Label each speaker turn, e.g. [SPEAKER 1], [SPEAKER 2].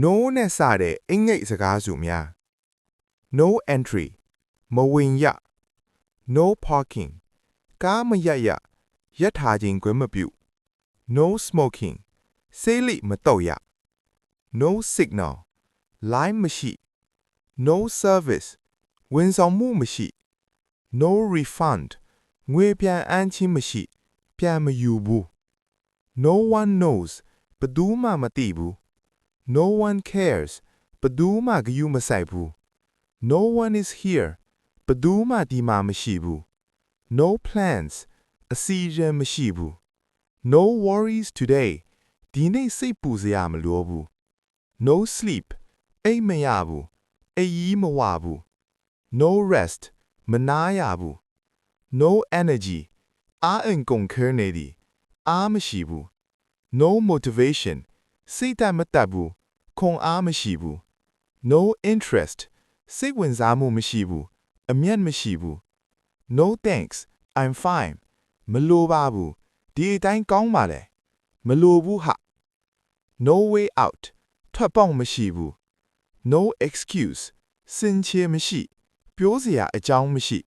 [SPEAKER 1] no နဲ့စတဲ့အင်္ဂိတ်စကားစုများ no entry မဝင်ရ no parking ကားမရပ်ရရပ်ထားခြင်းခွင့်မပြု no smoking ဆေးလိမတော့ရ no signal လိုင်းမရှိ no service ဝန်ဆောင်မှုမရှိ no refund ငွေပြန်အမ်းခြင်းမရှိပြန်မယူဘူး no one knows ဘယ်သူမှမသိဘူး no one cares ဘယ်သူမှဂရုမစိုက်ဘူး no one is here ဘယ်သူမှဒီမှာမရှိဘူး no plans အစီအစဉ်မရှိဘူး no worries today ဒီနေ့စိတ်ပူစရာမလိုဘူး no sleep အိပ်မရဘူးအိပ်ရီးမဝဘူး no rest မနားရဘူး no energy အားအင်ကုန်ခဲနေသည်အားမရှိဘူး no motivation စိတ်ဓာတ်မတက်ဘူးခွန်အားမရှိဘူး no interest စိတ်ဝင်စားမှုမရှိဘူးအမျက်မရှိဘူး no thanks I'm fine မလိုပါဘူးဒီအတိုင်းကောင်းပါလေမလိုဘူးဟာ no way out ထွက်ပေါက်မရှိဘူး no excuse စင်ချေမရှိပြောစရာအကြောင်းမရှိ